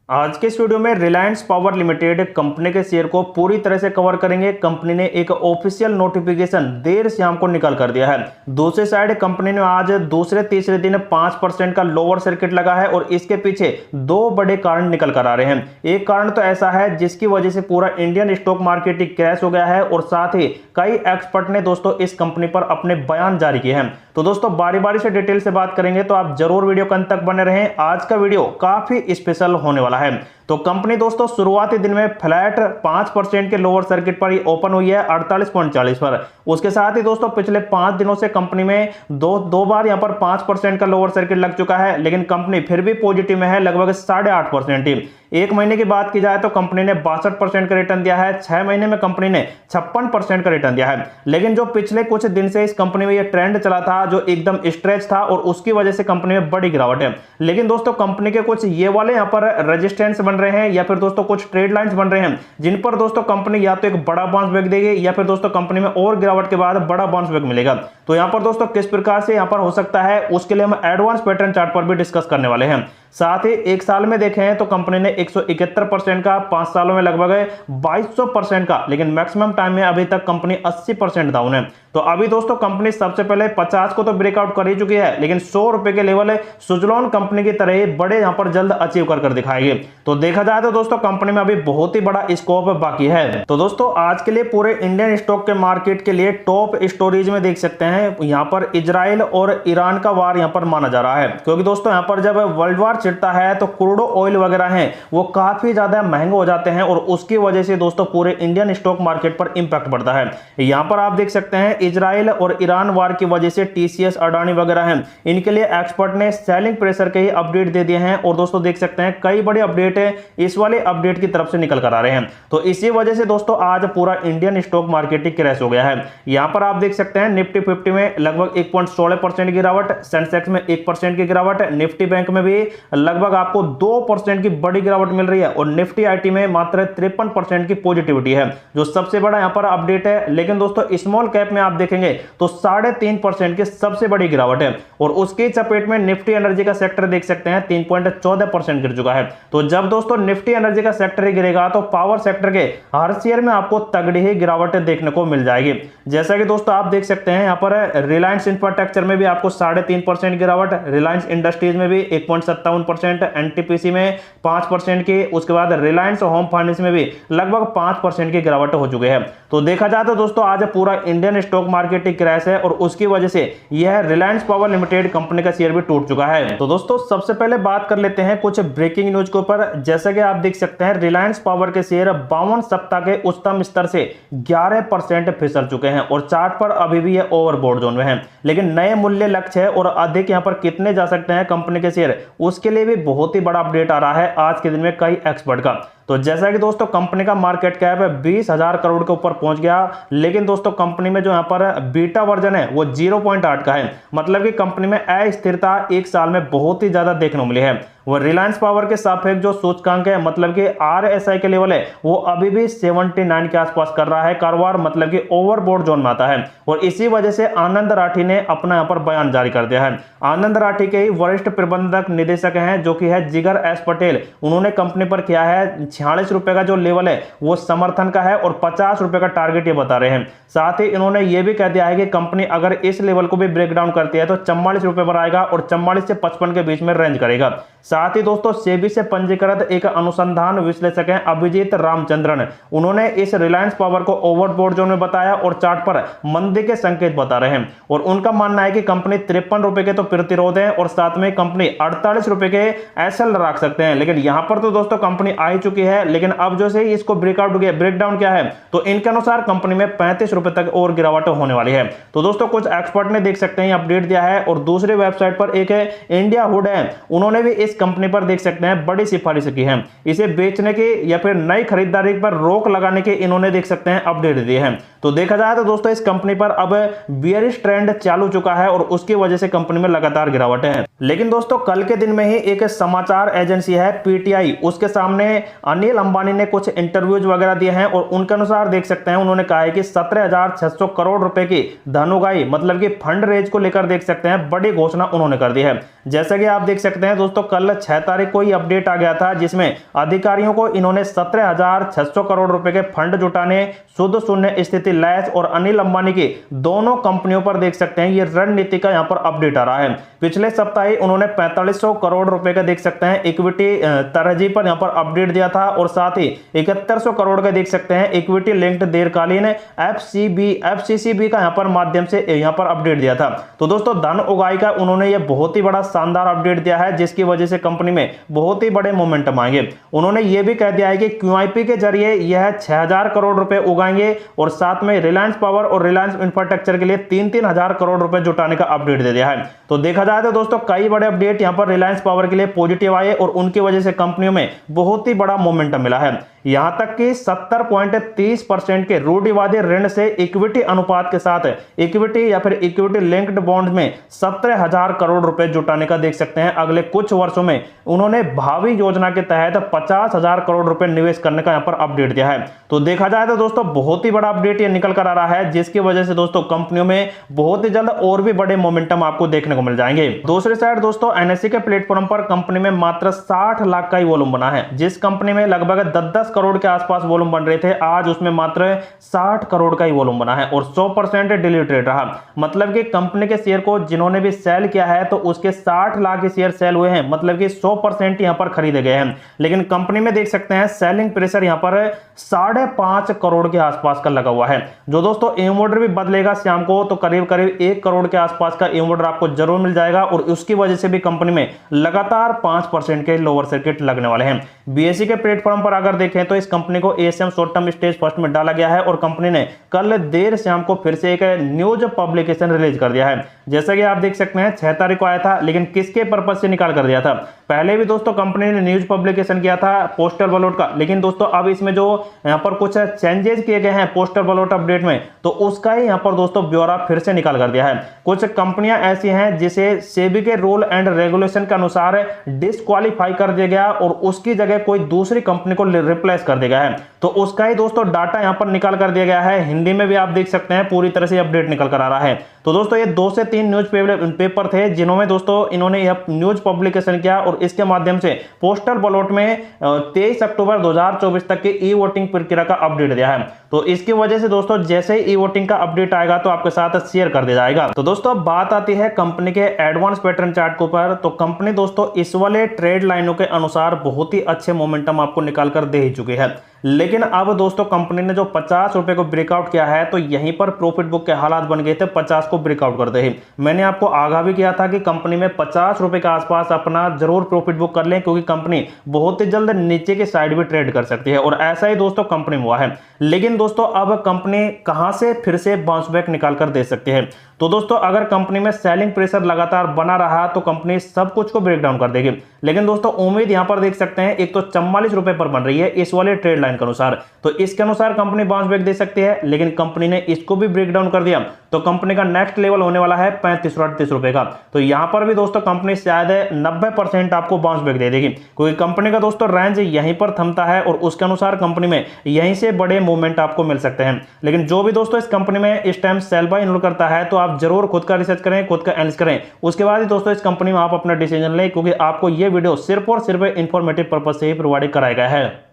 आज के इस वीडियो में रिलायंस पावर लिमिटेड कंपनी के शेयर को पूरी तरह से कवर करेंगे। कंपनी ने एक ऑफिशियल नोटिफिकेशन देर शाम को निकाल कर दिया है। दूसरी साइड कंपनी ने आज दूसरे तीसरे दिन 5% का लोअर सर्किट लगा है और इसके पीछे दो बड़े कारण निकल कर आ रहे हैं। एक कारण तो ऐसा है जिसकी वजह से पूरा इंडियन स्टॉक मार्केट ही क्रैश हो गया है और साथ ही कई एक्सपर्ट ने दोस्तों इस कंपनी पर अपने बयान जारी किए हैं। तो दोस्तों बारी बारी से डिटेल से बात करेंगे, तो आप जरूर वीडियो के अंत तक बने रहें। आज का वीडियो काफी स्पेशल होने वाला है। तो कंपनी दोस्तों शुरुआती दिन में फ्लैट 5% के लोअर सर्किट पर ही ओपन हुई है 48.40 पर। उसके साथ ही दोस्तों पिछले 5 दिनों से कंपनी में दो बार यहां पर 5% का लोअर सर्किट लग चुका है, लेकिन कंपनी फिर भी पॉजिटिव में है, लगभग 8.5% ही। एक महीने की बात की जाए तो कंपनी ने 62% का रिटर्न दिया है। 6 महीने में कंपनी ने 56% का रिटर्न दिया है। लेकिन जो पिछले कुछ दिन से इस कंपनी में ये ट्रेंड चला था जो एकदम स्ट्रेच था और उसकी वजह से कंपनी में बड़ी गिरावट है। लेकिन दोस्तों कंपनी के कुछ ये वाले यहाँ पर रेजिस्टेंस बन रहे हैं या फिर दोस्तों कुछ ट्रेड लाइंस बन रहे हैं जिन पर दोस्तों कंपनी या तो एक बड़ा बाउंस बैक देगी या फिर दोस्तों कंपनी में और गिरावट के बाद बड़ा बाउंस बैक मिलेगा। तो यहाँ पर दोस्तों किस प्रकार से यहाँ पर हो सकता है उसके लिए हम एडवांस पैटर्न चार्ट पर भी डिस्कस करने वाले हैं। साथ ही एक साल में देखें तो कंपनी ने 171% का, 5 सालों में लगभग 2200% का, लेकिन मैक्सिमम टाइम में अभी तक कंपनी 80% डाउन है। तो अभी दोस्तों कंपनी सबसे पहले 50 को तो ब्रेकआउट कर ही चुकी है, लेकिन 100 रुपए के लेवल है सुजलॉन कंपनी की तरह ही बड़े यहां पर जल्द अचीव कर दिखाएगी। तो देखा जाए तो दोस्तों कंपनी में अभी बहुत ही बड़ा स्कोप बाकी है। तो दोस्तों आज के लिए पूरे इंडियन स्टॉक के मार्केट के लिए टॉप स्टोरेज में देख सकते हैं यहाँ पर इजराइल और ईरान का वार यहाँ पर माना जा रहा है, क्योंकि दोस्तों यहाँ पर जब वर्ल्ड वार छिड़ता है तो क्रूड ऑयल वगैरह हैं वो काफी ज्यादा महंगे हो जाते हैं और उसकी वजह से दोस्तों पूरे इंडियन स्टॉक मार्केट पर इंपैक्ट पड़ता है। यहां पर आप देख सकते हैं इजराइल और ईरान वार की वजह से टीसीएस, अडानी वगैरह हैं, इनके लिए एक्सपर्ट ने सेलिंग प्रेशर के ही अपडेट दे दिए हैं और दोस्तों देख सकते हैं कई बड़े अपडेट है इस वाले अपडेट की तरफ से निकल कर आ रहे हैं। तो इसी वजह से दोस्तों आज पूरा इंडियन स्टॉक मार्केट ही क्रैश हो गया है। यहां पर आप देख सकते हैं निफ्टी 50 में लगभग 1.16% की गिरावट, सेंसेक्स में 1% की गिरावट, निफ्टी बैंक में भी लगभग आपको 2% की बड़ी गिरावट मिल रही है और निफ्टी आईटी में मात्र 53% की पॉजिटिविटी है, जो सबसे बड़ा यहां पर अपडेट है। लेकिन दोस्तों स्मॉल कैप में आप देखेंगे तो 3.5% की सबसे बड़ी गिरावट है और उसकी चपेट में निफ्टी एनर्जी का सेक्टर देख सकते हैं 3.14% गिर चुका है। तो जब दोस्तों निफ्टी एनर्जी का सेक्टर ही गिरेगा तो पावर सेक्टर के हर शेयर में आपको तगड़ी ही गिरावट देखने को मिल जाएगी। जैसा कि दोस्तों आप देख सकते हैं यहां पर रिलायंस इंफ्रास्ट्रक्चर में भी आपको 3.5% गिरावट, रिलायंस इंडस्ट्रीज में भी 1.57%, एनटीपीसी में 5% की, उसके बाद रिलायंस होम फाइनेंस में भी लगभग 5% की गिरावट हो चुकी है। तो देखा जाए तो दोस्तों आज पूरा इंडियन स्टॉक मार्केट ही क्रैश है और उसकी वजह से यह रिलायंस पावर लिमिटेड कंपनी का शेयर भी टूट चुका है। तो दोस्तों सबसे पहले बात कर लेते हैं कुछ ब्रेकिंग न्यूज के ऊपर। जैसा कि आप देख सकते हैं रिलायंस पावर के शेयर 52 सप्ताह के उच्चतम स्तर से 11% फिसल चुके हैं और चार्ट पर अभी भी ये ओवरबॉट जोन में है। लेकिन नए मूल्य लक्ष्य है और अधिक यहां पर कितने जा सकते हैं कंपनी के शेयर, उसके लिए भी बहुत ही बड़ा अपडेट आ रहा है आज के दिन में कई एक्सपर्ट का। तो जैसा कि दोस्तों कंपनी का मार्केट कैप 20,000 करोड़ के ऊपर पहुंच गया, लेकिन दोस्तों कंपनी में जो यहां पर बीटा वर्जन है वो 0.8 का है, मतलब कि कंपनी में अस्थिरता एक साल में बहुत ही ज्यादा देखने को मिली है। वो रिलायंस पावर के सापेक्ष जो सूचकांक है, मतलब कि आरएसआई के लेवल है, वो अभी भी 79 के आसपास कर रहा है कारोबार, मतलब कि ओवरबॉट जोन में आता है। और इसी वजह से आनंद राठी ने अपना यहां पर बयान जारी कर दिया है। आनंद राठी के ही वरिष्ठ प्रबंधक निदेशक हैं जो कि है जिगर एस पटेल, उन्होंने कंपनी पर किया है 46 रुपए का जो लेवल है वो समर्थन का है और 50 रुपए का टारगेट ये बता रहे हैं। साथ ही इन्होंने ये भी कह दिया है कि कंपनी अगर इस लेवल को भी ब्रेक डाउन करती है तो 44 रुपए पर आएगा और 44 से 55 के बीच में रेंज करेगा। साथ ही दोस्तों सेबी से पंजीकृत एक अनुसंधान विश्लेषक हैं अभिजीत रामचंद्रन, उन्होंने इस रिलायंस पावर को ओवरबॉट जोन में बताया और चार्ट पर मंदी के संकेत बता रहे हैं। और उनका मानना है कि कंपनी 53 रुपए के तो प्रतिरोध है और साथ में कंपनी 48 रुपए के एसएल रख सकते हैं। लेकिन यहां पर तो दोस्तों कंपनी आ ही चुकी है, लेकिन अब जो से इसको ब्रेकआउट किया, ब्रेकडाउन क्या है, तो इनके अनुसार कंपनी में 35 रुपए तक और गिरावट होने वाली है। तो दोस्तों कुछ एक्सपर्ट ने देख सकते हैं अपडेट दिया है और दूसरे वेबसाइट पर एक है इंडिया हुड है, उन्होंने भी इस कंपनी पर देख सकते हैं बड़ी सिफारिश की है। इसे बेचने की या फिर नई खरीदारी पर रोक लगाने के इन्होंने देख सकते हैं अपडेट दिए हैं। तो देखा जाए तो दोस्तों इस कंपनी पर अब बियरिश ट्रेंड चालू चुका है और उसकी वजह से कंपनी में लगातार गिरावट है। लेकिन दोस्तों कल के दिन में ही एक समाचार एजेंसी है पीटीआई, उसके सामने अनिल अंबानी ने कुछ इंटरव्यूज वगैरह दिए हैं और उनके अनुसार देख सकते हैं उन्होंने कहा है कि 17,600 करोड़ रुपए की धन उगाही, मतलब कि फंड रेज को लेकर देख सकते हैं बड़ी घोषणा उन्होंने कर दी है। जैसा कि आप देख सकते हैं दोस्तों, कल 6 तारीख को ये अपडेट आ गया था जिसमें अधिकारियों को इन्होंने 17,600 करोड़ रुपए के फंड जुटाने, शुद्ध शून्य स्थिति लैस और अनिल अंबानी की दोनों कंपनियों पर देख सकते हैं ये रणनीति का यहां पर अपडेट आ रहा है। पिछले सप्ताह ही उन्होंने 4500 करोड़ रुपए का देख सकते हैं इक्विटी तरजीह पर यहां पर अपडेट दिया था और साथ ही 7100 करोड़ का देख सकते हैं इक्विटी लिंक्ड दीर्घकालीन एफसीसीबी का यहां पर माध्यम से यहां पर अपडेट दिया था। तो दोस्तों धन उगाही का उन्होंने ये बहुत ही बड़ा शानदार अपडेट दिया है जिसकी वजह से कंपनी में बहुत ही बड़े मोमेंटम आएंगे। उन्होंने ये भी कह दिया है कि क्यूआईपी के जरिए यह 6000 करोड़ रुपए उगाएंगे और साथ में रिलायंस पावर और रिलायंस इंफ्रास्ट्रक्चर के लिए 3-3 हजार करोड़ रुपए जुटाने का अपडेट दे दिया है। तो देखा जाए तो दोस्तों कई बड़े अपडेट यहां पर रिलायंस पावर के लिए पॉजिटिव आए और उनकी वजह से कंपनियों में बहुत ही बड़ा मोमेंटम मिला है। यहां तक कि 70.30% के रूढ़िवादी ऋण से इक्विटी अनुपात के साथ इक्विटी या फिर इक्विटी लिंक्ड बॉन्ड में 17,000 करोड़ रुपए जुटाने का देख सकते हैं अगले कुछ वर्षों में। उन्होंने भावी योजना के तहत 50,000 करोड़ रुपए निवेश करने का यहां पर अपडेट दिया है। तो देखा जाए तो दोस्तों बहुत ही बड़ा अपडेट ये निकल कर आ रहा है जिसकी वजह से दोस्तों कंपनियों में बहुत ही जल्द और भी बड़े मोमेंटम आपको देखने को मिल जाएंगे। दूसरी साइड दोस्तों एनएससी के प्लेटफॉर्म पर कंपनी में मात्र 60 लाख का ही वॉल्यूम बना है। जिस कंपनी में लगभग 10-10 करोड़ के आसपास वॉल्यूम बन रहे थे, आज उसमें मात्र 60 करोड़ का ही वॉल्यूम बना है और 100% डेली ट्रेड रहा। मतलब कि कंपनी के शेयर को जिन्होंने भी सेल किया है तो उसके 60 लाख के शेयर सेल हुए हैं, मतलब कि 100% यहां पर खरीदे गए हैं। लेकिन कंपनी में देख सकते हैं सेलिंग प्रेशर यहां पर 5.5 करोड़ के आसपास का लगा हुआ है। जो दोस्तों एम ऑर्डर भी बदलेगा शाम को तो करीब करीब 1 करोड़ के आसपास का एम ऑर्डर आपको जरूर मिल जाएगा और उसकी वजह से भी कंपनी में लगातार 5% के लोअर सर्किट लगने वाले हैं। बीएसई के प्लेटफॉर्म पर अगर देखें तो इस कंपनी को ASM short term stage first में डाला गया है और कंपनी ने कल देर शाम को फिर से एक न्यूज पब्लिकेशन रिलीज कर दिया है। जैसा कि आप देख सकते हैं 6 तारीख को आया था, लेकिन किसके पर्पज से निकाल कर दिया था। पहले भी दोस्तों कंपनी ने न्यूज पब्लिकेशन किया था पोस्टल बैलेट का, लेकिन दोस्तों अब इसमें जो यहां पर कुछ चेंजेस किए गए हैं पोस्टल बैलेट अपडेट में, तो उसका ही यहां पर दोस्तों ब्यौरा फिर से निकाल कर दिया है। कुछ कंपनियां ऐसी हैं जिसे सेबी के रूल एंड रेगुलेशन के अनुसार डिस्क्वालीफाई कर दिया गया और उसकी जगह कोई दूसरी कंपनी को रिप्लेस कर दिया गया है। तो उसका ही दोस्तों डाटा यहां पर निकाल कर दिया गया है। हिंदी में भी आप देख सकते हैं पूरी तरह से अपडेट निकल कर आ रहा है। तो दोस्तों ये 2 से 3 न्यूज पेपर थे जिन्होंने दोस्तों इन्होंने यह न्यूज पब्लिकेशन किया और इसके माध्यम से पोस्टल बैलेट में 23 अक्टूबर 2024 तक की ई वोटिंग प्रक्रिया का अपडेट दिया है। तो इसकी वजह से दोस्तों जैसे ही ई वोटिंग का अपडेट आएगा तो आपके साथ शेयर कर दिया जाएगा। तो दोस्तों बात आती है कंपनी के एडवांस पैटर्न चार्ट के ऊपर। तो कंपनी दोस्तों इस वाले ट्रेड लाइनों के अनुसार बहुत ही अच्छे मोमेंटम आपको निकाल कर दे ही चुकी है। लेकिन अब दोस्तों कंपनी ने जो 50 रुपए को ब्रेकआउट किया है तो यहीं पर प्रॉफिट बुक के हालात बन गए थे 50 को ब्रेकआउट करते ही। मैंने आपको आगाह भी किया था कि कंपनी में 50 रुपए के आसपास अपना जरूर प्रॉफिट बुक कर लें क्योंकि कंपनी बहुत ही जल्द नीचे के साइड भी ट्रेड कर सकती है और ऐसा ही दोस्तों कंपनी में हुआ है। लेकिन दोस्तों अब कंपनी कहां से फिर से बाउंस बैक निकाल कर दे सकती है। तो दोस्तों अगर कंपनी में सेलिंग प्रेशर लगातार बना रहा तो कंपनी सब कुछ को ब्रेक डाउन कर देगी। लेकिन दोस्तों उम्मीद यहां पर देख सकते हैं एक तो 44 रुपए पर बन रही है इस वाले ट्रेड लाइन के अनुसार, तो इसके अनुसार कंपनी बाउंस बैक दे सकती है। लेकिन कंपनी ने इसको भी ब्रेक डाउन कर दिया तो कंपनी का नेक्स्ट लेवल होने वाला है 35-38 रुपए का। तो यहां पर भी दोस्तों कंपनी शायद 90% आपको बाउंस बैक दे देगी क्योंकि कंपनी का दोस्तों रेंज यहीं पर थमता है और उसके अनुसार कंपनी में यहीं से बड़े मूवमेंट आपको मिल सकते हैं। लेकिन जो भी दोस्तों इस कंपनी में इस टाइम सेल बाय इन्वॉल्व करता है तो आप जरूर खुद का रिसर्च करें, खुद का एनालिसिस करें, उसके बाद ही दोस्तों इस कंपनी में आप अपना डिसीजन लें क्योंकि आपको ये वीडियो सिर्फ और सिर्फ इंफॉर्मेटिव पर्पज से ही प्रोवाइड कराया गया है।